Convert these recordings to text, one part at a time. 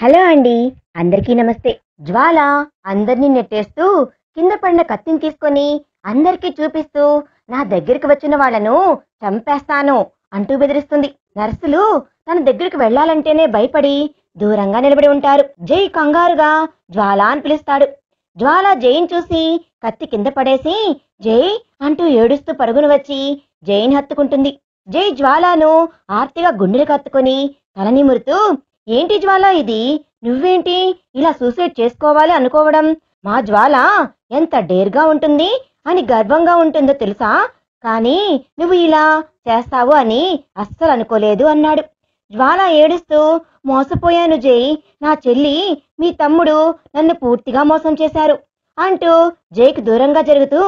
Hello అండి. అందరికీ నమస్తే. జ్వాల అందరినీ నెట్టేస్తూ కింద పడిన కత్తిని తీసుకొని అందరికీ చూపిస్తూ నా దగ్గరికి వచ్చిన వాళ్ళను చంపేస్తాను అంటూ బెదిరిస్తుంది. నర్సులు తన దగ్గరికి వెళ్లాలంటేనే భయపడి దూరంగా నిలబడి ఉంటారు. జై కంగారుగా జ్వాల అని పిలుస్తాడు. జ్వాల జైన్ చూసి కత్తి కింద పడేసి జై అంటూ ఏడుస్తూ పరుగున వచ్చి జైన్ హత్తుకుంటుంది. జై జ్వాలను ఆర్తిగా గుండెలు కత్తుకొని తల నిమురుతూ, ఏంటి జ్వాల ఇది? నువ్వేంటి ఇలా సూసైడ్ చేసుకోవాలి అనుకోవడం? మా జ్వాల ఎంత డేర్గా ఉంటుంది అని గర్వంగా ఉంటుందో తెలుసా? కానీ నువ్వు ఇలా చేస్తావు అని అస్సలు అనుకోలేదు అన్నాడు. జ్వాల ఏడుస్తూ, మోసపోయాను జై, నా చెల్లి మీ తమ్ముడు నన్ను పూర్తిగా మోసం చేశారు అంటూ జైకి దూరంగా జరుగుతూ,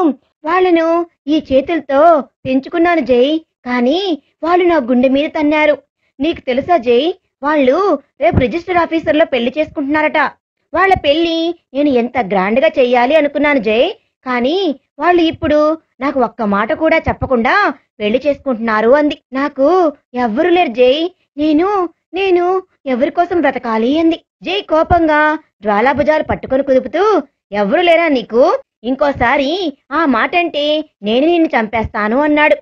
వాళ్ళను ఈ చేతులతో పెంచుకున్నాను జై, కానీ వాళ్ళు నా గుండె మీద తన్నారు. నీకు తెలుసా జై, వాళ్ళు రేపు రిజిస్టర్ ఆఫీసర్లో పెళ్లి చేసుకుంటున్నారట. వాళ్ళ పెళ్లి నేను ఎంత గ్రాండ్గా చెయ్యాలి అనుకున్నాను జై, కానీ వాళ్ళు ఇప్పుడు నాకు ఒక్క మాట కూడా చెప్పకుండా పెళ్లి చేసుకుంటున్నారు అంది. నాకు ఎవ్వరు లేరు జై, నేను నేను ఎవరి కోసం బ్రతకాలి అంది. జై కోపంగా జ్వాలా భుజాలు పట్టుకొని కుదుపుతూ, ఎవరు లేరా నీకు? ఇంకోసారి ఆ మాట అంటే నేను నిన్ను చంపేస్తాను అన్నాడు.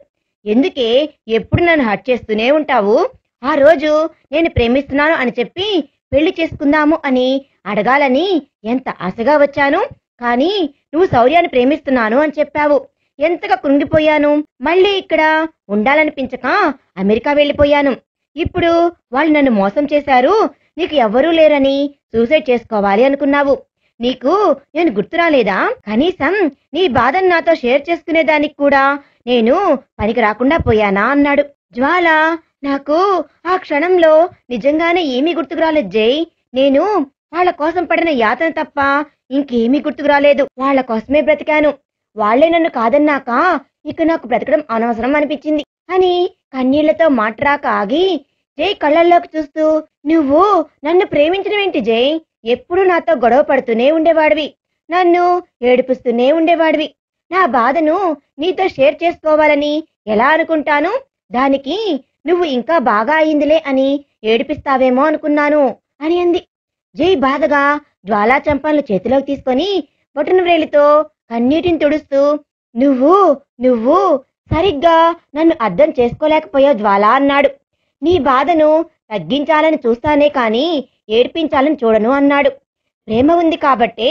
ఎందుకే ఎప్పుడు నన్ను హర్ట్ చేస్తూనే ఉంటావు? ఆ రోజు నేను ప్రేమిస్తున్నాను అని చెప్పి పెళ్లి చేసుకుందాము అని అడగాలని ఎంత ఆశగా వచ్చాను, కానీ నువ్వు శౌర్యాన్ని ప్రేమిస్తున్నాను అని చెప్పావు. ఎంతగా కృంగిపోయాను. మళ్ళీ ఇక్కడ ఉండాలనిపించక అమెరికా వెళ్ళిపోయాను. ఇప్పుడు వాళ్ళు నన్ను మోసం చేశారు, నీకు ఎవ్వరూ లేరని సూసైడ్ చేసుకోవాలి అనుకున్నావు. నీకు నేను గుర్తు రాలేదా? కనీసం నీ బాధను నాతో షేర్ చేసుకునేదానికి కూడా నేను పనికి రాకుండా పోయానా అన్నాడు. జ్వాల, నాకు ఆ క్షణంలో నిజంగానే ఏమీ గుర్తుకు రాలేదు జై. నేను వాళ్ళ కోసం పడిన యాతన తప్ప ఇంకేమీ గుర్తుకు రాలేదు. వాళ్ళ కోసమే బ్రతికాను. వాళ్లే నన్ను కాదన్నాక ఇక నాకు బ్రతకడం అనవసరం అనిపించింది అని కన్నీళ్లతో మాట్లాక ఆగి జై కళ్ళల్లోకి చూస్తూ, నువ్వు నన్ను ప్రేమించడం ఏంటి జై? ఎప్పుడూ నాతో గొడవ పడుతూనే ఉండేవాడివి, నన్ను ఏడిపిస్తూనే ఉండేవాడివి. నా బాధను నీతో షేర్ చేసుకోవాలని ఎలా అనుకుంటాను? దానికి నువ్వు ఇంకా బాగా అయిందిలే అని ఏడిపిస్తావేమో అనుకున్నాను అని అంది. జై బాధగా జ్వాలా చంపలను చేతిలోకి తీసుకొని బొటన వ్రేలితో కన్నీటిని తుడుస్తూ, నువ్వు నువ్వు సరిగ్గా నన్ను అర్థం చేసుకోలేకపోయావు జ్వాలా అన్నాడు. నీ బాధను తగ్గించాలని చూస్తానే కానీ ఏడిపించాలని చూడను అన్నాడు. ప్రేమ ఉంది కాబట్టే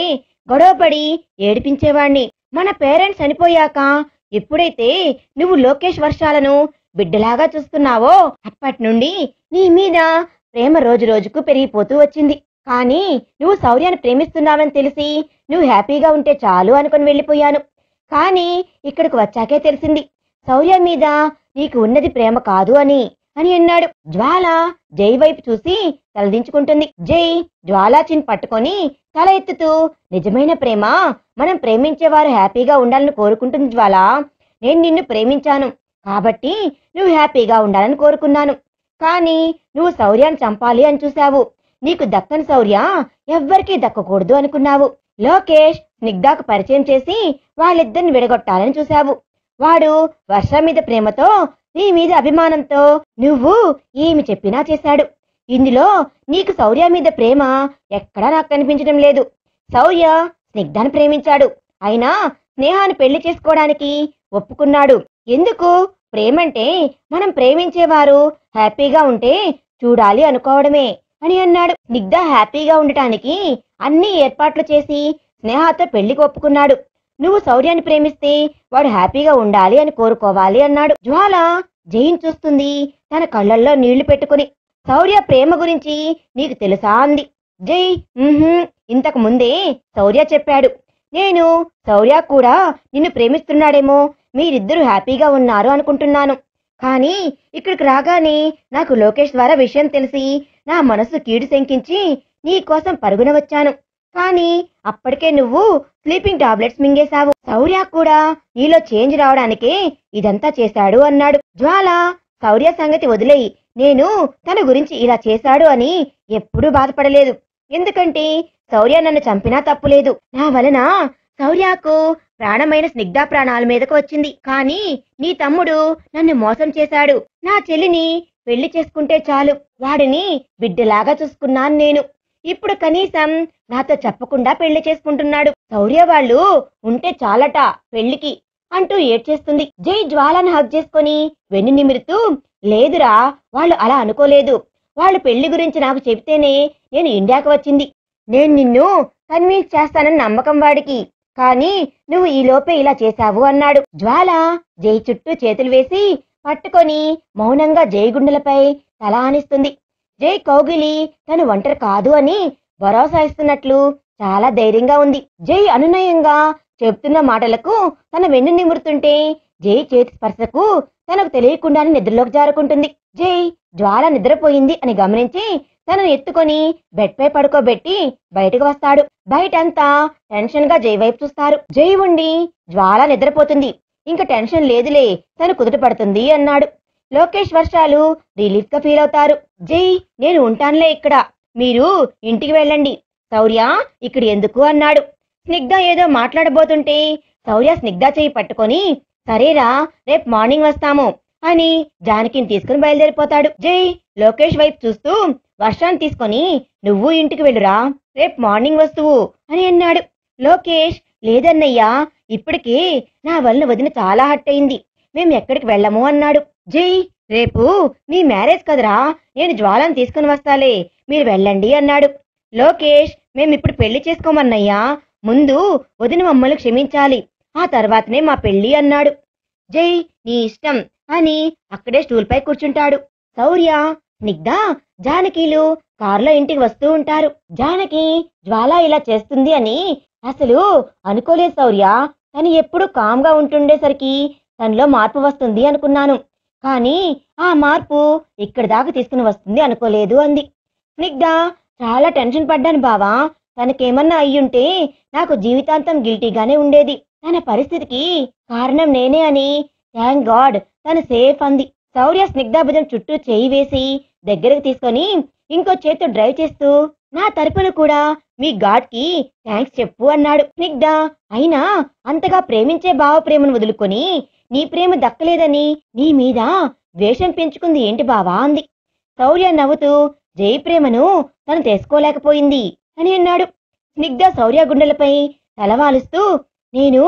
గొడవపడి ఏడిపించేవాణ్ణి. మన పేరెంట్స్ చనిపోయాక ఎప్పుడైతే నువ్వు లోకేష్ వర్షాలను బిడ్డలాగా చూస్తున్నావో అప్పటి నుండి నీ మీద ప్రేమ రోజు రోజుకు పెరిగిపోతూ వచ్చింది. కానీ నువ్వు శౌర్యాన్ని ప్రేమిస్తున్నావని తెలిసి నువ్వు హ్యాపీగా ఉంటే చాలు అనుకుని వెళ్ళిపోయాను. కానీ ఇక్కడికి వచ్చాకే తెలిసింది శౌర్య మీద నీకు ఉన్నది ప్రేమ కాదు అని అని అన్నాడు. జ్వాల జై వైపు చూసి తలదించుకుంటుంది. జై జ్వాలా చిన్ పట్టుకొని తల ఎత్తుతూ, నిజమైన ప్రేమ మనం ప్రేమించేవారు హ్యాపీగా ఉండాలని కోరుకుంటుంది జ్వాల. నేను నిన్ను ప్రేమించాను కాబట్టి నువ్వు హ్యాపీగా ఉండాలని కోరుకున్నాను. కానీ నువ్వు శౌర్యాన్ని చంపాలి అని చూశావు. నీకు దక్కని శౌర్య ఎవ్వరికీ దక్కకూడదు అనుకున్నావు. లోకేష్ స్నిగ్ధాకు పరిచయం చేసి వాళ్ళిద్దరిని విడగొట్టాలని చూశావు. వాడు వర్ష మీద ప్రేమతో, నీ మీద అభిమానంతో నువ్వు ఏమి చెప్పినా చేశాడు. ఇందులో నీకు శౌర్య మీద ప్రేమ ఎక్కడా నాకు కనిపించడం లేదు. శౌర్య స్నిగ్ధాన్ని ప్రేమించాడు, అయినా స్నేహాన్ని పెళ్లి చేసుకోవడానికి ఒప్పుకున్నాడు. ఎందుకు? ప్రేమంటే మనం ప్రేమించేవారు హ్యాపీగా ఉంటే చూడాలి అనుకోవడమే అని అన్నాడు. స్నిగ్ధ హ్యాపీగా ఉండటానికి అన్ని ఏర్పాట్లు చేసి స్నేహతో పెళ్లికి ఒప్పుకున్నాడు. నువ్వు శౌర్యాన్ని ప్రేమిస్తే వాడు హ్యాపీగా ఉండాలి అని కోరుకోవాలి అన్నాడు. జ్వాల జైన్ చూస్తుంది తన కళ్ళల్లో నీళ్లు పెట్టుకుని. శౌర్య ప్రేమ గురించి నీకు తెలుసా అంది. జై ఇంతకు ముందే శౌర్య చెప్పాడు. నేను శౌర్య కూడా నిన్ను ప్రేమిస్తున్నాడేమో, మీరిద్దరూ హ్యాపీగా ఉన్నారు అనుకుంటున్నాను. కానీ ఇక్కడికి రాగానే నాకు లోకేష్ ద్వారా విషయం తెలిసి నా మనసు కీడు శంకించి నీ కోసం పరుగున వచ్చాను. కానీ అప్పటికే నువ్వు స్లీపింగ్ టాబ్లెట్స్ మింగేశావు. శౌర్య కూడా నీలో చేంజ్ రావడానికే ఇదంతా చేశాడు అన్నాడు. జ్వాల, శౌర్య సంగతి వదిలేయి. నేను తన గురించి ఇలా చేశాడు అని ఎప్పుడూ బాధపడలేదు. ఎందుకంటే శౌర్య నన్ను చంపినా తప్పులేదు. నా వలన శౌర్యకు ప్రాణమైన స్నిగ్ధ ప్రాణాల మీదకు వచ్చింది. కానీ నీ తమ్ముడు నన్ను మోసం చేశాడు. నా చెల్లిని పెళ్లి చేసుకుంటే చాలు, వాడిని బిడ్డలాగా చూసుకున్నాను నేను. ఇప్పుడు కనీసం నాతో చెప్పకుండా పెళ్లి చేసుకుంటున్నాడు. శౌర్య వాళ్ళు ఉంటే చాలట పెళ్లికి అంటూ ఏడ్చేస్తుంది. జై జ్వాలను హగ్ చేసుకొని వెన్ను నిమిరుతూ, లేదురా, వాళ్ళు అలా అనుకోలేదు. వాళ్ళు పెళ్లి గురించి నాకు చెబితేనే నేను ఇండియాకి వచ్చింది. నేను నిన్ను కన్విన్స్ చేస్తానని నమ్మకం వాడికి. కానీ నువ్వు ఈ లోపే ఇలా చేశావు అన్నాడు. జ్వాల జై చుట్టూ చేతులు వేసి పట్టుకొని మౌనంగా జై గుండెలపై తల ఆనిస్తుంది. జై కౌగిలి తను ఒంటరి కాదు అని భరోసా ఇస్తున్నట్లు చాలా ధైర్యంగా ఉంది. జై అనునయంగా చెబుతున్న మాటలకు తన వెన్ను నిమురుతుంటే జై చేతి స్పర్శకు తనకు తెలియకుండానే నిద్రలోకి జారుకుంటుంది. జై జ్వాల నిద్రపోయింది అని గమనించి తనను ఎత్తుకొని బెడ్ పై పడుకోబెట్టి బయటకు వస్తాడు. బయటంతా టెన్షన్ గా జై వైపు చూస్తారు. జై ఉండి జ్వాల నిద్రపోతుంది, ఇంకా టెన్షన్ లేదులే, తను కుదుట పడుతుంది అన్నాడు. లోకేష్, వర్షాలు రిలీఫ్ గా ఫీల్ అవుతారు. జై, నేను ఉంటానులే ఇక్కడ, మీరు ఇంటికి వెళ్ళండి. శౌర్య ఇక్కడ ఎందుకు అన్నాడు. స్నిగ్ధ ఏదో మాట్లాడబోతుంటే శౌర్య స్నిగ్ధ చెయ్యి పట్టుకొని, సరేరా, రేపు మార్నింగ్ వస్తాము అని జానకిని తీసుకుని బయలుదేరిపోతాడు. జై లోకేష్ వైపు చూస్తూ, వర్షాన్ని తీసుకొని నువ్వు ఇంటికి వెళ్ళురా, రేపు మార్నింగ్ వస్తువు అని అన్నాడు. లోకేష్, లేదన్నయ్యా, ఇప్పటికే నా వలన వదిన చాలా హట్ అయింది, మేము ఎక్కడికి వెళ్ళము అన్నాడు. జై, రేపు మీ మ్యారేజ్ కదరా, నేను జ్వాలను తీసుకుని వస్తాలే, మీరు వెళ్ళండి అన్నాడు. లోకేష్, మేమిప్పుడు పెళ్లి చేసుకోమన్నయ్యా, ముందు వదిన మమ్మల్ని క్షమించాలి, ఆ తర్వాతనే మా పెళ్లి అన్నాడు. జై, నీ ఇష్టం అని అక్కడే స్టూల్ పై కూర్చుంటాడు. శౌర్య, స్నిగ్ధ, జానకిలు కారులో ఇంటికి వస్తూ ఉంటారు. జానకి జ్వాల ఇలా చేస్తుంది అని అసలు అనుకోలేదు శౌర్య, తను ఎప్పుడు కామ్గా ఉంటుండేసరికి తనలో మార్పు వస్తుంది అనుకున్నాను, కానీ ఆ మార్పు ఇక్కడి దాకా తీసుకుని వస్తుంది అనుకోలేదు అంది. స్నిగ్ధ, చాలా టెన్షన్ పడ్డాను బావా, తనకేమన్నా అయ్యుంటే నాకు జీవితాంతం గిల్టీగానే ఉండేది, తన పరిస్థితికి కారణం నేనే అని, థ్యాంక్ గాడ్ తను సేఫ్ అంది. శౌర్య స్నిగ్ధ భుజం చుట్టూ చేయి వేసి దగ్గరకు తీసుకొని ఇంకో చేత్తో డ్రైవ్ చేస్తూ, నా తరపున కూడా మీ గాడ్ కి థ్యాంక్స్ చెప్పు అన్నాడు. స్నిగ్ధ, అయినా అంతగా ప్రేమించే భావ ప్రేమను వదులుకొని నీ ప్రేమ దక్కలేదని నీ మీద ద్వేషం పెంచుకుంది ఏంటి బావా అంది. శౌర్య నవ్వుతూ, జై ప్రేమను తను తెలుసుకోలేకపోయింది అని అన్నాడు. స్నిగ్ధ శౌర్య గుండెలపై తలవాలుస్తూ, నేను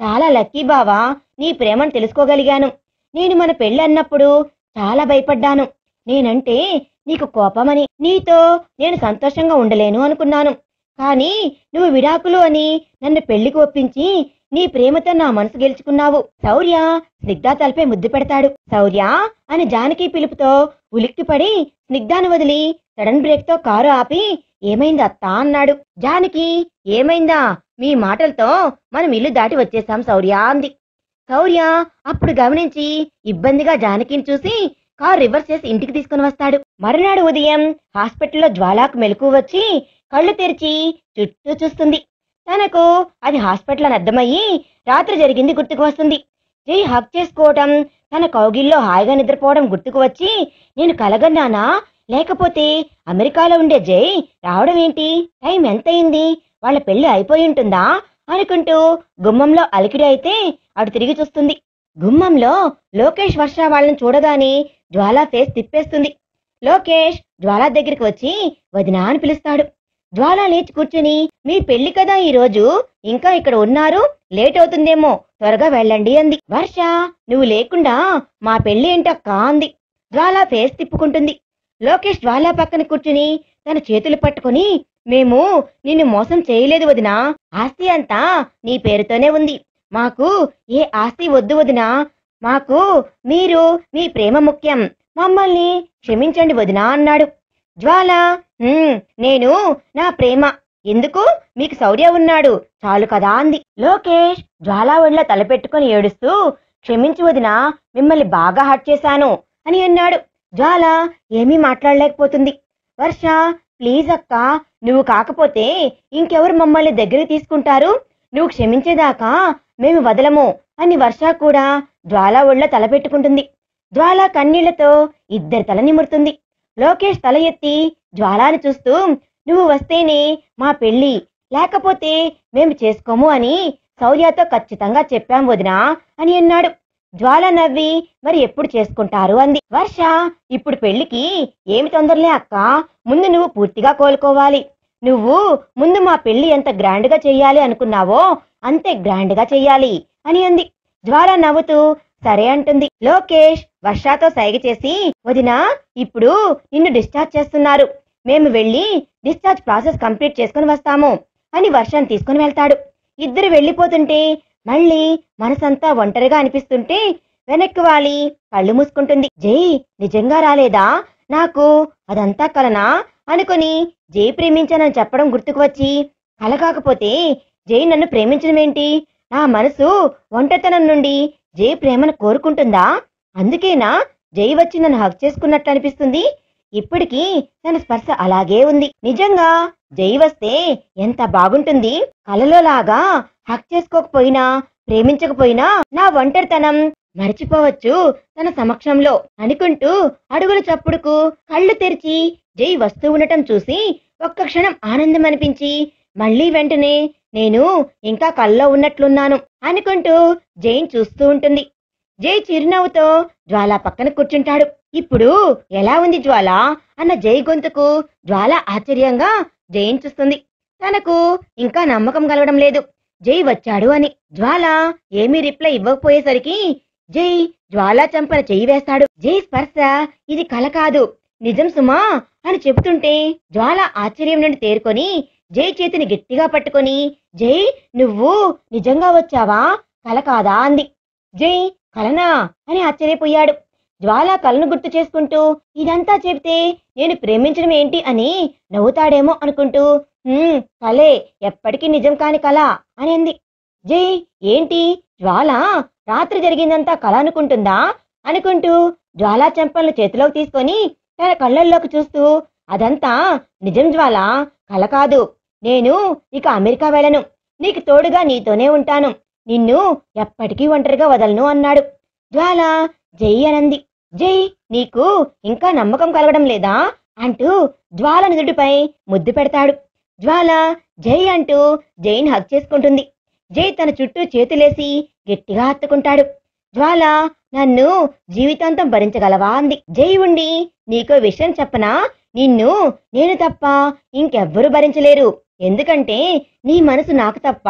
చాలా లక్కీ బావా, నీ ప్రేమను తెలుసుకోగలిగాను. నేను మన పెళ్లి అన్నప్పుడు చాలా భయపడ్డాను, నేనంటే నీకు కోపమని, నీతో నేను సంతోషంగా ఉండలేను అనుకున్నాను, కానీ నువ్వు విడాకులు అని నన్ను పెళ్లికి ఒప్పించి నీ ప్రేమతో నా మనసు గెలుచుకున్నావు. శౌర్య స్నిగ్ధ తలపై ముద్దు పెడతాడు. శౌర్య అని జానకి పిలుపుతో ఉలిక్కిపడి స్నిగ్ధాను వదిలి సడన్ బ్రేక్ తో కారు ఆపి, ఏమైంది అత్తా అన్నాడు. జానకి, ఏమైందా, మీ మాటలతో మనం ఇల్లు దాటి వచ్చేసాం శౌర్య అంది. శౌర్య అప్పుడు గమనించి ఇబ్బందిగా జానకిని చూసి కారు రివర్స్ చేసి ఇంటికి తీసుకుని వస్తాడు. మరునాడు ఉదయం హాస్పిటల్లో జ్వాలకు మెలకు వచ్చి కళ్ళు తెరిచి చుట్టూ చూస్తుంది. తనకు అది హాస్పిటల్ అని అర్థమయ్యి రాత్రి జరిగింది గుర్తుకు వస్తుంది. జై హక్ చేసుకోవటం, తన కౌగిల్లో హాయిగా నిద్రపోవడం గుర్తుకు వచ్చి, నేను కలగన్నానా, లేకపోతే అమెరికాలో ఉండే జై రావడం ఏంటి, టైం ఎంతయింది, వాళ్ళ పెళ్లి అయిపోయి ఉంటుందా అనుకుంటూ గుమ్మంలో అలికిడి అయితే అటు తిరిగి చూస్తుంది. గుమ్మంలో లోకేష్, వర్ష వాళ్ళని చూడగానే జ్వాల ఫేస్ తిప్పేస్తుంది. లోకేష్ జ్వాల దగ్గరికి వచ్చి వదినా అని పిలుస్తాడు. జ్వాల లేచి కూర్చుని, మీ పెళ్లి కదా ఈ రోజు, ఇంకా ఇక్కడ ఉన్నారు, లేట్ అవుతుందేమో, త్వరగా వెళ్ళండి అంది. వర్ష, నువ్వు లేకుండా మా పెళ్లి ఏంటక్కా అంది. జ్వాల ఫేస్ తిప్పుకుంటుంది. లోకేష్ జ్వాల పక్కన కూర్చుని తన చేతులు పట్టుకుని, మేము నిన్ను మోసం చేయలేదు వదినా, ఆస్తి అంతా నీ పేరుతోనే ఉంది, మాకు ఏ ఆస్తి వద్దు వదినా, మాకు మీరు మీ ప్రేమ ముఖ్యం, మమ్మల్ని క్షమించండి వదినా అన్నాడు. జ్వాల, నేను నా ప్రేమ ఎందుకు, మీకు శౌర్య ఉన్నాడు చాలు కదా అంది. లోకేష్ జ్వాల ఒళ్ళ తలపెట్టుకుని ఏడుస్తూ, క్షమించు వదినా, మిమ్మల్ని బాగా హర్ట్ చేశాను అని అన్నాడు. జ్వాల ఏమీ మాట్లాడలేకపోతుంది. వర్ష, ప్లీజ్ అక్క, నువ్వు కాకపోతే ఇంకెవరు మమ్మల్ని దగ్గరికి తీసుకుంటారు, నువ్వు క్షమించేదాకా మేము వదలము అని వర్ష కూడా జ్వాల ఒళ్ళ తలపెట్టుకుంటుంది. జ్వాల కన్నీళ్లతో ఇద్దరి తల నిమురుతుంది. లోకేష్ తల ఎత్తి జ్వాలాని చూస్తూ, నువ్వు వస్తేనే మా పెళ్లి, లేకపోతే మేము చేసుకోము అని శౌర్యతో ఖచ్చితంగా చెప్పాం వదినా అని అన్నాడు. జ్వాల నవ్వి, మరి ఎప్పుడు చేసుకుంటారు అంది. వర్ష, ఇప్పుడు పెళ్లికి ఏమి తొందరలే అక్క, ముందు నువ్వు పూర్తిగా కోలుకోవాలి, నువ్వు ముందు మా పెళ్లి ఎంత గ్రాండ్ గా చెయ్యాలి అనుకున్నావో అంతే గ్రాండ్ గా చెయ్యాలి అని అంది. జ్వాల నవ్వుతూ సరే అంటుంది. లోకేష్ వర్షతో సైగ చేసి, వదినా ఇప్పుడు నిన్ను డిశ్చార్జ్ చేస్తున్నారు, మేము వెళ్ళి డిశ్చార్జ్ ప్రాసెస్ కంప్లీట్ చేసుకుని వస్తాము అని వర్షాన్ని తీసుకుని వెళ్తాడు. ఇద్దరు వెళ్ళిపోతుంటే మళ్ళీ మనసంతా ఒంటరిగా అనిపిస్తుంటే వెనక్కి వాలి కళ్ళు మూసుకుంటుంది. జై నిజంగా రాలేదా, నాకు అదంతా కలనా అనుకుని జై ప్రేమించానని చెప్పడం గుర్తుకు వచ్చి, కల కాకపోతే జై నన్ను ప్రేమించడమేంటి, నా మనసు ఒంటరితనం నుండి జై ప్రేమను కోరుకుంటుందా, అందుకేనా జై వచ్చి నన్ను హక్ చేసుకున్నట్లు అనిపిస్తుంది, ఇప్పటికీ తన స్పర్శ అలాగే ఉంది, నిజంగా జై వస్తే ఎంత బాగుంటుంది, కలలో లాగా హక్ చేసుకోకపోయినా ప్రేమించకపోయినా నా ఒంటరితనం మరిచిపోవచ్చు తన సమక్షంలో అనుకుంటూ అడుగుల చప్పుడుకు కళ్ళు తెరిచి జై వస్తూ ఉండటం చూసి ఒక్క క్షణం ఆనందం అనిపించి మళ్ళీ వెంటనే నేను ఇంకా కల్లో ఉన్నట్లున్నాను అనుకుంటూ జైన్ చూస్తూ ఉంటుంది. జై చిరునవ్వుతో జ్వాల పక్కన కూర్చుంటాడు. ఇప్పుడు ఎలా ఉంది జ్వాల అన్న జై గొంతుకు జ్వాల ఆశ్చర్యంగా జైన్ చూస్తుంది. తనకు ఇంకా నమ్మకం కలగడం లేదు జై వచ్చాడు అని. జ్వాల ఏమీ రిప్లై ఇవ్వకపోయేసరికి జై జ్వాల చంపన చెయ్యి వేస్తాడు. జై స్పర్శ ఇది కల కాదు నిజం సుమా అని చెబుతుంటే జ్వాల ఆశ్చర్యం నుండి తేరుకొని జై చేతిని గట్టిగా పట్టుకొని, జై నువ్వు నిజంగా వచ్చావా, కల కాదా అంది. జై కలనా అని ఆశ్చర్యపోయాడు. జ్వాల కలను గుర్తు చేసుకుంటూ ఇదంతా చెబితే నేను ప్రేమించడం ఏంటి అని నవ్వుతాడేమో అనుకుంటూ కలే, ఎప్పటికీ నిజం కాని కల అని అంది. జై ఏంటి జ్వాల రాత్రి జరిగిందంతా కల అనుకుంటుందా అనుకుంటూ జ్వాల చెంపలను చేతిలోకి తీసుకొని తన కళ్ళల్లోకి చూస్తూ, అదంతా నిజం జ్వాల, కల కాదు, నేను ఇక అమెరికా వెళ్ళను, నీకు తోడుగా నీతోనే ఉంటాను, నిన్ను ఎప్పటికీ ఒంటరిగా వదలను అన్నాడు. జ్వాల జై అనంది. జై నీకు ఇంకా నమ్మకం కలగడం లేదా అంటూ జ్వాల నుదుటిపై ముద్దు పెడతాడు. జ్వాల జై అంటూ జైని హగ్ చేసుకుంటుంది. జై తన చుట్టూ చేతులేసి గట్టిగా హత్తుకుంటాడు. జ్వాల నన్ను జీవితాంతం భరించగలవా అంది. జై ఉండి నీకో విషయం చెప్పనా, నిన్ను నేను తప్ప ఇంకెవ్వరూ భరించలేరు, ఎందుకంటే నీ మనసు నాకు తప్ప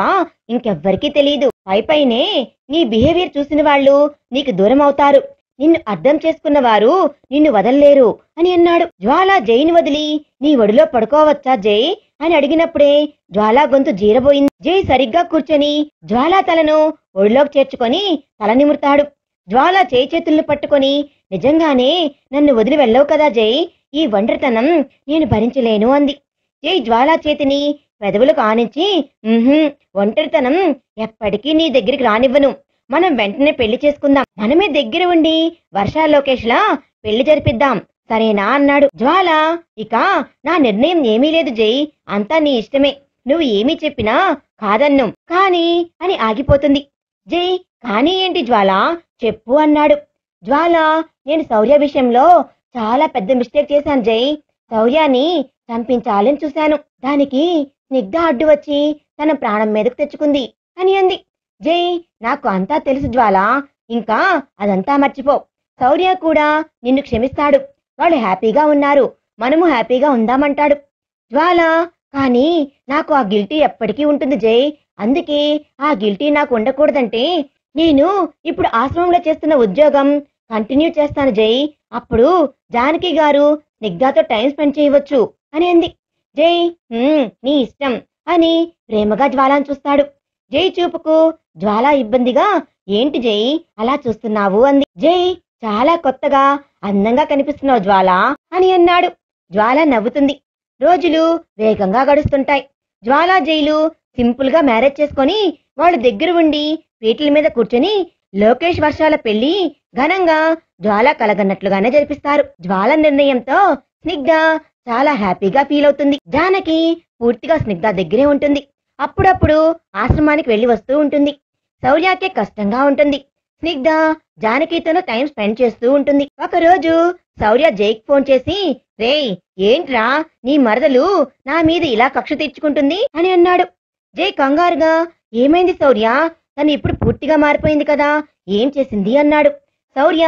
ఇంకెవ్వరికీ తెలియదు, పైపైనే నీ బిహేవియర్ చూసిన వాళ్ళు నీకు దూరం అవుతారు, నిన్ను అర్థం చేసుకున్న వారు నిన్ను వదల్లేరు అని అన్నాడు. జ్వాల జైని వదిలి నీ ఒడిలో పడుకోవచ్చా జై అని అడిగినప్పుడే జ్వాల గొంతు జీరబోయింది. జై సరిగ్గా కూర్చొని జ్వాల తలను ఒడిలోకి చేర్చుకొని తల నిమురుతాడు. జ్వాల చేయి చేతులను పట్టుకొని, నిజంగానే నన్ను వదిలి వెళ్ళవు కదా జై, ఈ ఒంటరితనం నేను భరించలేను అంది. జై జ్వాల చేతిని పెదవులకు ఆనించి, ఒంటరితనం ఎప్పటికీ నీ దగ్గరికి రానివ్వను, మనం వెంటనే పెళ్లి చేసుకుందాం, మనమే దగ్గర ఉండి వర్షా లోకేష్ లా పెళ్లి జరిపిద్దాం, సరేనా అన్నాడు. జ్వాల ఇక నా నిర్ణయం ఏమీ లేదు జై, అంతా నీ ఇష్టమే, నువ్వు ఏమీ చెప్పినా కాదన్ను కానీ అని ఆగిపోతుంది. జై కానీ ఏంటి జ్వాల చెప్పు అన్నాడు. జ్వాల నేను శౌర్య విషయంలో చాలా పెద్ద మిస్టేక్ చేశాను జై, శౌర్యాన్ని చంపించాలని చూశాను, దానికి స్నిగ్ధ అడ్డు వచ్చి తన ప్రాణం మీదకు తెచ్చుకుంది అని అంది. జై నాకు అంతా తెలుసు జ్వాల, ఇంకా అదంతా మర్చిపో, శౌర్య కూడా నిన్ను క్షమిస్తాడు, వాళ్ళు హ్యాపీగా ఉన్నారు, మనము హ్యాపీగా ఉందామంటాడు. జ్వాల కానీ నాకు ఆ గిల్టీ ఎప్పటికీ ఉంటుంది జై, అందుకే ఆ గిల్టీ నాకు ఉండకూడదంటే నేను ఇప్పుడు ఆశ్రమంలో చేస్తున్న ఉద్యోగం కంటిన్యూ చేస్తాను జై, అప్పుడు జానకి గారు స్నిగ్ధతో టైం స్పెండ్ చేయవచ్చు అని అంది. జై నీ ఇష్టం అని ప్రేమగా జ్వాలను చూస్తాడు. జై చూపుకు జ్వాల ఇబ్బందిగా, ఏంటి జై అలా చూస్తున్నావు అంది. జై చాలా కొత్తగా అందంగా కనిపిస్తున్నావు జ్వాల అని అన్నాడు. జ్వాల నవ్వుతుంది. రోజులు వేగంగా గడుస్తుంటాయి. జ్వాల జైలు సింపుల్ గా మ్యారేజ్ చేసుకొని వాళ్ళ దగ్గర ఉండి పీటల మీద కూర్చొని లోకేష్ వర్షాల పెళ్లి ఘనంగా జ్వాల కలగన్నట్లుగానే జరిపిస్తారు. జ్వాల నిర్ణయంతో స్నిగ్ధ చాలా హ్యాపీగా ఫీల్ అవుతుంది. జానకి పూర్తిగా స్నిగ్ధ దగ్గరే ఉంటుంది. అప్పుడప్పుడు ఆశ్రమానికి వెళ్లి వస్తూ ఉంటుంది. శౌర్యకే కష్టంగా ఉంటుంది. స్నిగ్ధ జానకితోనూ టైం స్పెండ్ చేస్తూ ఉంటుంది. ఒకరోజు శౌర్య జైకి ఫోన్ చేసి, రేయ్ ఏంట్రా నీ మరదలు నా మీద ఇలా కక్ష తీర్చుకుంటుంది అని అన్నాడు. జై కంగారుగా, ఏమైంది శౌర్య, తను ఇప్పుడు పూర్తిగా మారిపోయింది కదా, ఏం చేసింది అన్నాడు. శౌర్య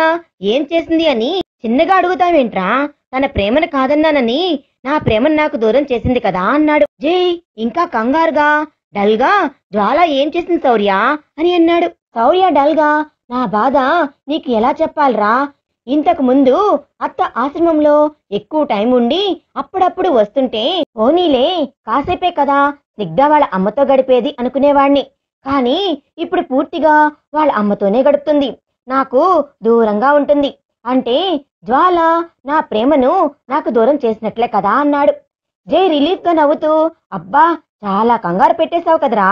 ఏం చేసింది అని చిన్నగా అడుగుతావేంట్రా, తన ప్రేమను కాదన్నానని నా ప్రేమను నాకు దూరం చేసింది కదా అన్నాడు. జై ఇంకా కంగారుగా డల్గా జ్వాల ఏం చేసింది శౌర్య అని అన్నాడు. శౌర్య డల్గా నా బాధ నీకు ఎలా చెప్పాలరా, ఇంతకు ముందు అత్త ఆశ్రమంలో ఎక్కువ టైం ఉండి అప్పుడప్పుడు వస్తుంటే పోనీలే కాసేపే కదా స్నిగ్ధ వాళ్ళ అమ్మతో గడిపేది అనుకునేవాణ్ణి. కానీ ఇప్పుడు పూర్తిగా వాళ్ళ అమ్మతోనే గడుపుతుంది, నాకు దూరంగా ఉంటుంది. అంటే జ్వాల నా ప్రేమను నాకు దూరం చేసినట్లే కదా అన్నాడు. జై రిలీఫ్ గా నవ్వుతూ అబ్బా చాలా కంగారు పెట్టేశావు కదరా,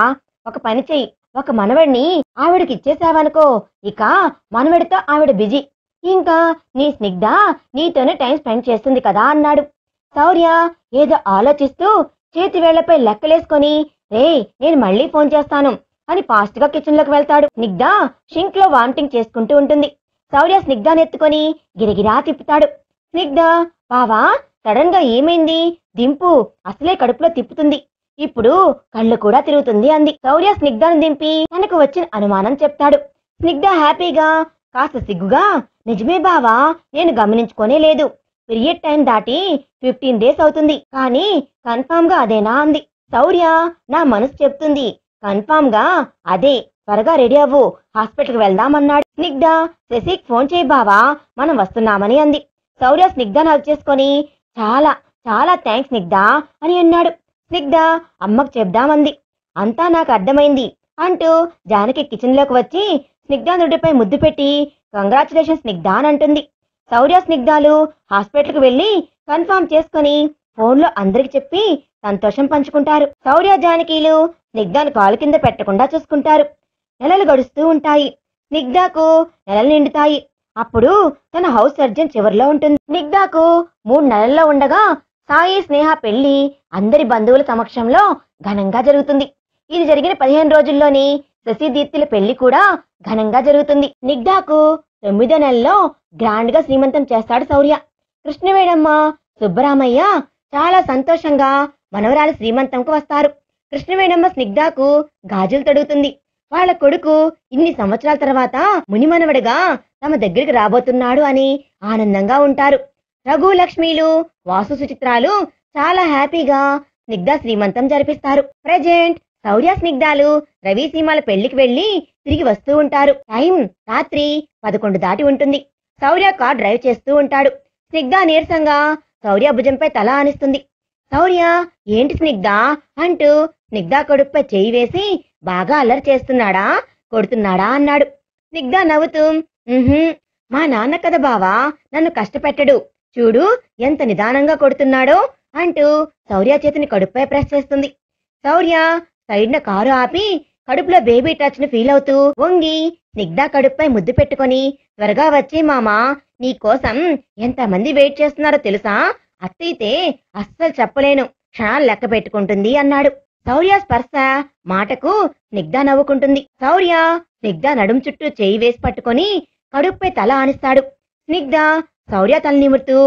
ఒక పని చెయ్యి, ఒక మనవడిని ఆవిడకి ఇచ్చేసావనుకో, ఇక మనవడితో ఆవిడ బిజీ, ఇంకా నీ స్నిగ్ధ నీతోనే టైం స్పెండ్ చేస్తుంది కదా అన్నాడు. శౌర్య ఏదో ఆలోచిస్తూ చేతి వేళ్లపై లెక్కలేసుకొని రే నేను మళ్ళీ ఫోన్ చేస్తాను అని ఫాస్ట్ గా కిచెన్ లోకి వెళ్తాడు. స్నిగ్ధ షింక్ లో వామిటింగ్ చేసుకుంటూ ఉంటుంది. శౌర్య స్నిగ్ధాన్ని ఎత్తుకొని గిరగిరా తిప్పుతాడు. స్నిగ్ధ బావా సడన్ గా ఏమైంది, దింపు, అసలే కడుపులో తిప్పుతుంది, ఇప్పుడు కళ్ళు కూడా తిరుగుతుంది అంది. శౌర్య స్నిగ్ధాన్ని దింపి తనకు వచ్చిన అనుమానం చెప్తాడు. స్నిగ్ధ హ్యాపీగా కాస్త సిగ్గుగా నిజమే బావా నేను గమనించుకోనే లేదు, పీరియడ్ టైం దాటి 15 days అవుతుంది, కానీ కన్ఫామ్ గా అదేనా అంది. శౌర్య నా మనసు చెప్తుంది కన్ఫామ్ గా అదే, త్వరగా రెడీ అవ్వు, హాస్పిటల్కి వెళ్దామన్నాడు. స్నిగ్ధ శశికి ఫోన్ చేయి బావా మనం వస్తున్నామని అంది. శౌర్య స్నిగ్ధను హగ్ చేసుకొని చాలా చాలా థ్యాంక్స్ స్నిగ్ధ అని అన్నాడు. స్నిగ్ధ అమ్మకు చెప్దామంది. అంతా నాకు అర్థమైంది అంటూ జానకి కిచెన్ లోకి వచ్చి స్నిగ్ధ నుడిపై ముద్దు పెట్టి కంగ్రాచులేషన్స్ స్నిగ్ధ అని అంటుంది. శౌర్య స్నిగ్ధాలు హాస్పిటల్కి వెళ్లి కన్ఫర్మ్ చేసుకుని ఫోన్లో అందరికి చెప్పి సంతోషం పంచుకుంటారు. శౌర్య జానకీలు స్నిగ్ధను కాలు కింద పెట్టకుండా చూసుకుంటారు. నెలలు గడుస్తూ ఉంటాయి. స్నిగ్ధకు నెలలు నిండుతాయి. అప్పుడు తన హౌస్ సర్జన్ చివరిలో ఉంటుంది. స్నిగ్ధకు 3 నెలల్లో ఉండగా సాయి స్నేహ పెళ్లి అందరి బంధువుల సమక్షంలో ఘనంగా జరుగుతుంది. ఇది జరిగిన 15 రోజుల్లోని శశి దీప్తిల పెళ్లి కూడా ఘనంగా జరుగుతుంది. స్నిగ్ధకు 9వ నెలలో గ్రాండ్ గా శ్రీమంతం చేస్తాడు శౌర్య. కృష్ణవేణమ్మ సుబ్బరామయ్య చాలా సంతోషంగా మనవరాలు శ్రీమంతంకు వస్తారు. కృష్ణవేణమ్మ స్నిగ్ధకు గాజులు తొడుగుతుంది. వాళ్ళ కొడుకు ఇన్ని సంవత్సరాల తర్వాత మునిమనవడిగా తమ దగ్గరికి రాబోతున్నాడు అని ఆనందంగా ఉంటారు. రఘు లక్ష్మీలు వాసు సుచిత్రాలు చాలా హ్యాపీగా స్నిగ్ధ శ్రీమంతం జరిపిస్తారు. ప్రెజెంట్ శౌర్య స్నిగ్ధాలు రవి సీమాల పెళ్లికి వెళ్లి తిరిగి వస్తూ ఉంటారు. టైం రాత్రి 11 దాటి ఉంటుంది. శౌర్య కార్ డ్రైవ్ చేస్తూ ఉంటాడు. స్నిగ్ధ నీరసంగా శౌర్య భుజంపై తల ఆనిస్తుంది. శౌర్య ఏంటి స్నిగ్ధ అంటూ స్నిగ్ధ కడుపుపై చేయి వేసి బాగా అల్లరి చేస్తున్నాడా కొడుతున్నాడా అన్నాడు. స్నిగ్ధ నవ్వుతూ మా నాన్న కదా బావా నన్ను కష్టపెట్టడు, చూడు ఎంత నిదానంగా కొడుతున్నాడో అంటూ శౌర్య చేతిని కడుపుపై ప్రెస్ చేస్తుంది. శౌర్య సైడ్న కారు ఆపి కడుపులో బేబీ టచ్ ను ఫీల్ అవుతూ వంగి స్నిగ్ధ కడుపుపై ముద్దు పెట్టుకొని త్వరగా వచ్చి మామా నీ కోసం ఎంతమంది వెయిట్ చేస్తున్నారో తెలుసా, అత్తయితే అస్సలు చెప్పలేను, క్షణాలు లెక్క పెట్టుకుంటుంది అన్నాడు. శౌర్య స్పర్శ మాటకు స్నిగ్ధ నవ్వుకుంటుంది. శౌర్య స్నిగ్ధ నడుం చుట్టూ చేయి వేసి పట్టుకొని కడుపుపై తల ఆనిస్తాడు. స్నిగ్ధ శౌర్య తల నిమురుతూ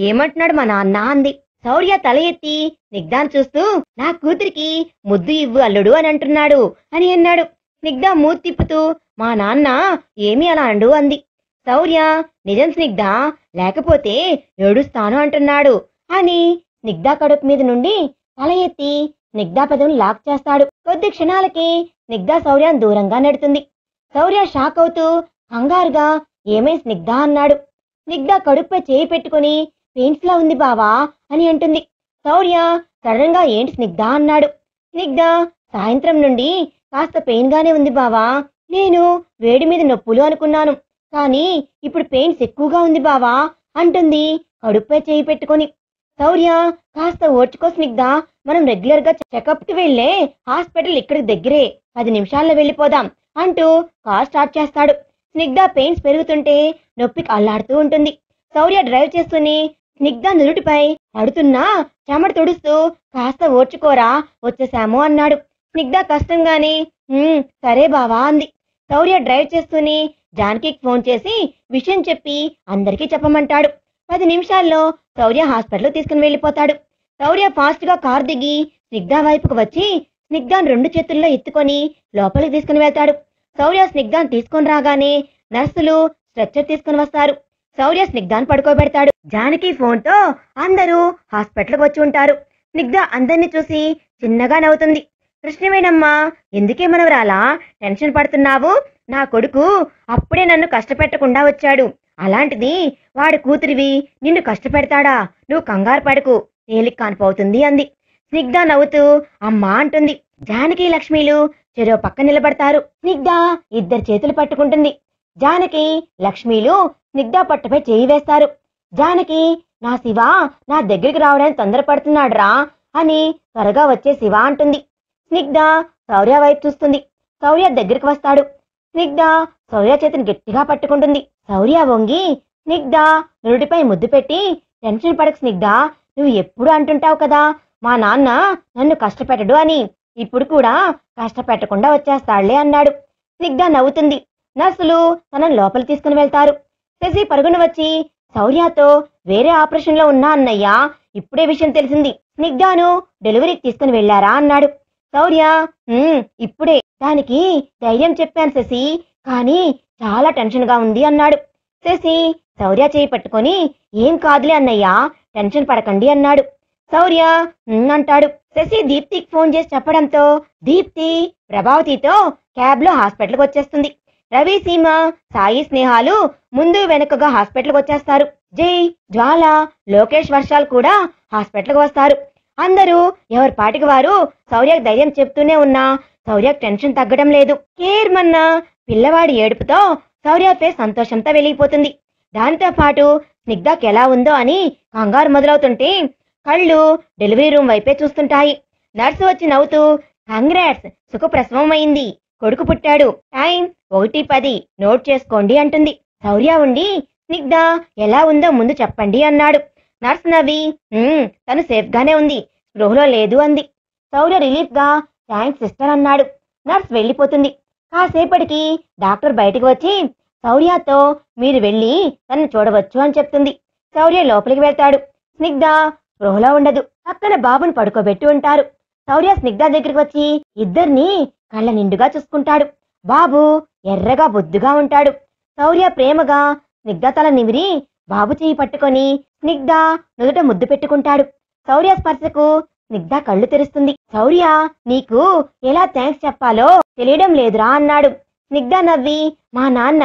ఏమంటున్నాడు మా నాన్న అంది. శౌర్య తల ఎత్తి స్నిగ్ధాన్ని చూస్తూ నా కూతురికి ముద్దు ఇవ్వు అల్లుడు అని అంటున్నాడు అని అన్నాడు. స్నిగ్ధ మూతి తిప్పుతూ మా నాన్న ఏమీ అలా అండు అంది. శౌర్య నిజం స్నిగ్ధ, లేకపోతే ఏడుస్తాను అంటున్నాడు అని స్నిగ్ధ కడుపు మీద నుండి తల ఎత్తి స్నిగ్ధ పెదవుని లాక్ చేస్తాడు. కొద్ది క్షణాలకి స్నిగ్ధ శౌర్యాన్ని దూరంగా నెడుతుంది. శౌర్య షాక్ అవుతూ కంగారుగా ఏమై స్నిగ్ధ అన్నాడు. స్నిగ్ధ కడుపుపై చేయి పెట్టుకుని పెయిన్స్ లా ఉంది బావా అని అంటుంది. శౌర్య సడన్ గా ఏంటి స్నిగ్ధ అన్నాడు. స్నిగ్ధ సాయంత్రం నుండి కాస్త పెయిన్ గానే ఉంది బావా, నేను వేడి మీద నొప్పులు అనుకున్నాను, కానీ ఇప్పుడు పెయిన్స్ ఎక్కువగా ఉంది బావా అంటుంది కడుపుపై చేయి పెట్టుకొని. శౌర్య కాస్త ఓర్చుకో స్నిగ్ధ, మనం రెగ్యులర్ గా చెకప్ కి వెళ్లే హాస్పిటల్ ఇక్కడికి దగ్గరే, 10 నిమిషాల్లో వెళ్ళిపోదాం అంటూ కార్ స్టార్ట్ చేస్తాడు. స్నిగ్ధ పెయిన్స్ పెరుగుతుంటే నొప్పికి అల్లాడుతూ ఉంటుంది. శౌర్య డ్రైవ్ చేస్తూనే స్నిగ్ధ నుదుటిపై పడుతున్నా చెమట తుడుస్తూ కాస్త ఓర్చుకోరా వచ్చేసాము అన్నాడు. స్నిగ్ధ కష్టంగానే సరే బావా అంది. శౌర్య డ్రైవ్ చేస్తూనే జానకికి ఫోన్ చేసి విషయం చెప్పి అందరికీ చెప్పమంటాడు. 10 నిమిషాల్లో శౌర్య హాస్పిటల్ తీసుకుని వెళ్ళిపోతాడు. శౌర్య ఫాస్ట్ గా కార్ దిగి స్నిగ్ధ వైపుకు వచ్చి స్నిగ్ధాన్ని 2 చేతుల్లో ఎత్తుకొని లోపలికి తీసుకుని వెళ్తాడు. శౌర్య స్నిగ్ధాన్ని తీసుకొని రాగానే నర్సులు స్ట్రెచ్చర్ తీసుకుని వస్తారు. శౌర్య స్నిగ్ధాన్ని పడుకోబెడతాడు. జానకి ఫోన్తో అందరూ హాస్పిటల్కి వచ్చి ఉంటారు. స్నిగ్ధ అందరినీ చూసి చిన్నగా నవ్వుతుంది. కృష్ణవేణమ్మ, ఎందుకే మనవరాలా టెన్షన్ పడుతున్నావు? నా కొడుకు అప్పుడే నన్ను కష్టపెట్టకుండా వచ్చాడు. అలాంటిది వాడి కూతురివి నిన్ను కష్టపెడతాడా? నువ్వు కంగారు పడకు, తేలిక కానిపోతుంది అంది. స్నిగ్ధ నవ్వుతూ అమ్మా అంటుంది. జానకి లక్ష్మిలు చెరో పక్క నిలబడతారు. స్నిగ్ధ ఇద్దరు చేతులు పట్టుకుంటుంది. జానకి లక్ష్మిలు స్నిగ్ధ పట్టుపై చేయి వేస్తారు. జానకి, నా శివ నా దగ్గరికి రావడానికి తొందరపడుతున్నాడురా అని త్వరగా వచ్చే శివ అంటుంది. స్నిగ్ధ శౌర్య వైపు చూస్తుంది. శౌర్య దగ్గరికి వస్తాడు. స్నిగ్ధ శౌర్య చేతిని గట్టిగా పట్టుకుంటుంది. శౌర్య వంగి స్నిగ్ధ నుడిపై ముద్దు పెట్టి, టెన్షన్ పడకు స్నిగ్ధ, నువ్వు ఎప్పుడు అంటుంటావు కదా మా నాన్న నన్ను కష్టపెట్టడు అని, ఇప్పుడు కూడా కష్టపెట్టకుండా వచ్చేస్తాడులే అన్నాడు. స్నిగ్ధ నవ్వుతుంది. నర్సులు తనను లోపలి తీసుకుని వెళ్తారు. శశి పరుగున వచ్చి శౌర్యతో వేరే ఆపరేషన్లో ఉన్నా అన్నయ్య, ఇప్పుడే విషయం తెలిసింది, స్నిగ్ధను డెలివరీకి తీసుకుని వెళ్లారా అన్నాడు. శౌర్య, ఇప్పుడే, దానికి ధైర్యం చెప్పాను శశి, కానీ చాలా టెన్షన్ గా ఉంది అన్నాడు. శశి శౌర్య చేయి పట్టుకొని, ఏం కాదులే అన్నయ్య, టెన్షన్ పడకండి అన్నాడు. శౌర్య అంటాడు. శశి దీప్తికి ఫోన్ చేసి చెప్పడంతో దీప్తి ప్రభావతితో క్యాబ్ లో హాస్పిటల్కి వచ్చేస్తుంది. రవి, సీమ, సాయి, స్నేహాలు ముందు వెనుకగా హాస్పిటల్కి వచ్చేస్తారు. జై, జ్వాల, లోకేష్, వర్షాలు కూడా హాస్పిటల్కి వస్తారు. అందరూ ఎవరి పాటికి వారు శౌర్యకు ధైర్యం చెప్తూనే ఉన్నా శౌర్యకు టెన్షన్ తగ్గడం లేదు. కేర్మన్న పిల్లవాడి ఏడుపుతో శౌర్య ఫేస్ సంతోషంతో వెలిగిపోతుంది. దానితో పాటు స్నిగ్ధకి ఎలా ఉందో అని కంగారు మొదలవుతుంటే కళ్ళు డెలివరీ రూమ్ వైపే చూస్తుంటాయి. నర్సు వచ్చి నవ్వుతూ, కంగ్రాట్స్, సుఖప్రసవం అయింది, కొడుకు పుట్టాడు, టైం 1:10 నోట్ చేసుకోండి అంటుంది. శౌర్య ఉండి, స్నిగ్ధ ఎలా ఉందో ముందు చెప్పండి అన్నాడు. నర్స్ నవ్వి, తను సేఫ్ గానే ఉంది, స్పృహలో లేదు అంది. శౌర్య రిలీఫ్ గా థ్యాంక్స్ సిస్టర్ అన్నాడు. నర్స్ వెళ్ళిపోతుంది. కాసేపటికి డాక్టర్ బయటకు వచ్చి శౌర్యతో మీరు వెళ్ళి తనను చూడవచ్చు అని చెప్తుంది. శౌర్య లోపలికి వెళ్తాడు. స్నిగ్ధ స్పృహలో ఉండదు. పక్కన బాబుని పడుకోబెట్టి ఉంటారు. శౌర్య స్నిగ్ధ దగ్గరికి వచ్చి ఇద్దరిని కళ్ళ నిండుగా చూసుకుంటాడు. బాబు ఎర్రగా బొద్దుగా ఉంటాడు. శౌర్య ప్రేమగా స్నిగ్ధ తల నిమిరి బాబు చేయి పట్టుకొని స్నిగ్ధ నుదుట ముద్దు పెట్టుకుంటాడు. శౌర్య స్పర్శకు స్నిగ్ధ కళ్ళు తెరుస్తుంది. శౌర్య, నీకు ఎలా థ్యాంక్స్ చెప్పాలో తెలియడం లేదురా అన్నాడు. స్నిగ్ధ నవ్వి, మా నాన్న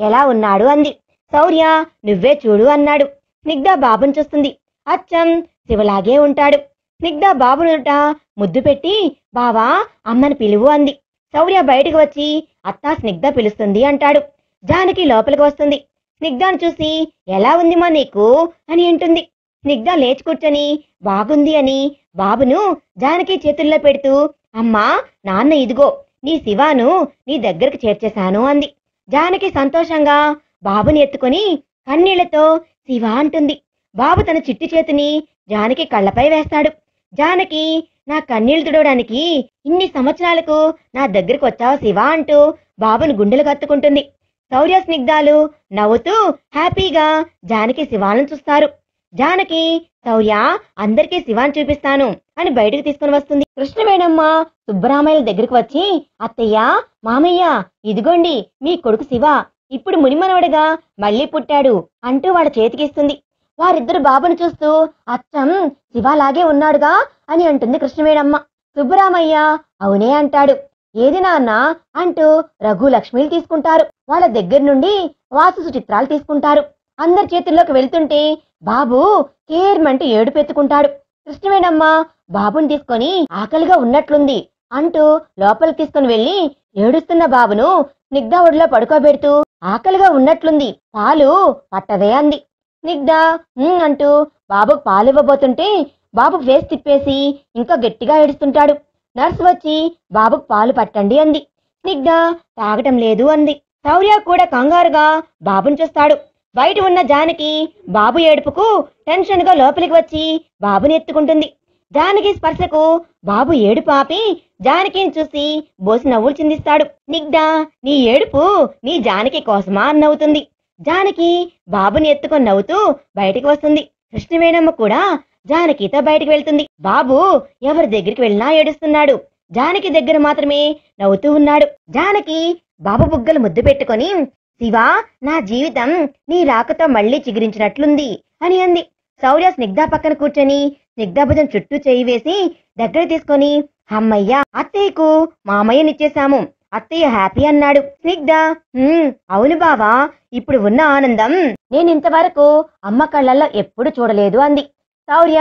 ఎలా ఉన్నాడు అంది. శౌర్య, నువ్వే చూడు అన్నాడు. స్నిగ్ధ బాబుని చూస్తుంది. అచ్చం శివలాగే ఉంటాడు. స్నిగ్ధ బాబు నుదుట ముద్దు పెట్టి బావా అమ్మని పిలువు అంది. శౌర్య బయటకు వచ్చి అత్తా స్నిగ్ధ పిలుస్తుంది అంటాడు. జానకి లోపలికి వస్తుంది. స్నిగ్ధను చూసి ఎలా ఉంది మా నీకు అని అంటుంది. స్నిగ్ధ లేచి కూర్చొని బాగుంది అని బాబును జానకి చేతుల్లో పెడుతూ, అమ్మా నాన్న ఇదిగో నీ శివాను నీ దగ్గరకు చేర్చేశాను అంది. జానకి సంతోషంగా బాబుని ఎత్తుకొని కన్నీళ్లతో శివ అంటుంది. బాబు తన చిట్టి చేతిని జానకి కళ్ళపై వేస్తాడు. జానకి, నా కన్నీళ్లు తుడవడానికి ఇన్ని సంవత్సరాలకు నా దగ్గరకు వచ్చావు శివ అంటూ బాబుని గుండెలు కత్తుకుంటుంది. శౌర్య స్నిగ్ధాలు నవ్వుతూ హ్యాపీగా జానకి శివాలను చూస్తారు. జానకి, శౌర్య అందరికీ శివాన్ని చూపిస్తాను అని బయటకు తీసుకుని వస్తుంది. కృష్ణవేణమ్మ సుబ్బరామయ్య దగ్గరికి వచ్చి, అత్తయ్య, మామయ్య, ఇదిగోండి మీ కొడుకు శివ, ఇప్పుడు మునిమనవడగా మళ్ళీ పుట్టాడు అంటూ వాళ్ళ చేతికిస్తుంది. వారిద్దరు బాబును చూస్తూ అచ్చం శివలాగే ఉన్నాడుగా అని అంటుంది కృష్ణవేణమ్మ. సుబ్బరామయ్య అవునే అంటాడు. ఏది నాన్న అంటూ రఘు, లక్ష్మిని తీసుకుంటారు. వాళ్ళ దగ్గర నుండి వాసు చిత్రాలు తీసుకుంటారు. అందరి చేతుల్లోకి వెళ్తుంటే బాబు కేర్మంటూ ఏడుపెత్తుకుంటాడు. కృష్ణవేణమ్మ బాబుని తీసుకొని ఆకలిగా ఉన్నట్లుంది అంటూ లోపలికి తీసుకుని వెళ్లి ఏడుస్తున్న బాబును స్నిగ్ధ ఒడిలో పడుకోబెడుతూ ఆకలిగా ఉన్నట్లుంది, పాలు పట్టవే అంది. స్నిగ్ధ అంటూ బాబుకు పాలు ఇవ్వబోతుంటే బాబు ఫేస్ తిప్పేసి ఇంకా గట్టిగా ఏడుస్తుంటాడు. నర్సు వచ్చి బాబుకు పాలు పట్టండి అంది. స్నిగ్ధ తాగటం లేదు అంది. శౌర్య కూడా కంగారుగా బాబుని చూస్తాడు. బయట ఉన్న జానకి బాబు ఏడుపుకు టెన్షన్ గా లోపలికి వచ్చి బాబుని ఎత్తుకుంటుంది. జానకి స్పర్శకు బాబు ఏడుపు ఆపి జానకిని చూసి బోసి నవ్వులు చిందిస్తాడు. స్నిగ్ధ, నీ ఏడుపు నీ జానకి కోసమా అని నవ్వుతుంది. జానకి బాబుని ఎత్తుకొని నవ్వుతూ బయటికి వస్తుంది. కృష్ణవేణమ్మ కూడా జానకితో బయటికి వెళ్తుంది. బాబు ఎవరి దగ్గరికి వెళ్ళినా ఏడుస్తున్నాడు. జానకి దగ్గర మాత్రమే నవ్వుతూ ఉన్నాడు. జానకి బాబు బుగ్గలు ముద్దు పెట్టుకొని, శివా, నా జీవితం నీ రాకతో మళ్లీ చిగురించినట్లుంది అని అంది. శౌర్య స్నిగ్ధ పక్కన కూర్చొని స్నిగ్ధ భుజం చుట్టూ చేయి వేసి దగ్గర తీసుకొని, అమ్మయ్యా, అత్తయ్యకు మామయ్యనిచ్చేశాము, అత్తయ్య హ్యాపీ అన్నాడు. స్నిగ్ధ, అవును బావా, ఇప్పుడు ఉన్న ఆనందం నేనింతవరకు అమ్మ కళ్ళల్లో ఎప్పుడు చూడలేదు అంది. శౌర్య,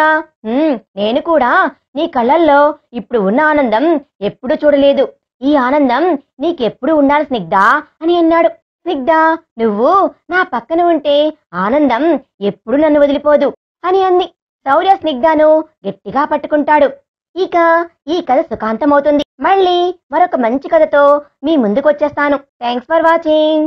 నేను కూడా నీ కళ్ళల్లో ఇప్పుడు ఉన్న ఆనందం ఎప్పుడు చూడలేదు, ఈ ఆనందం నీకెప్పుడు ఉండాలి స్నిగ్ధ అని అన్నాడు. స్నిగ్ధ, నువ్వు నా పక్కన ఉంటే ఆనందం ఎప్పుడు నన్ను వదిలిపోదు అని అంది. శౌర్య స్నిగ్ధను గట్టిగా పట్టుకుంటాడు. ఇక ఈ కథ సుఖాంతమవుతుంది. మళ్ళీ మరొక మంచి కథతో మీ ముందుకు వచ్చేస్తాను. Thanks for watching.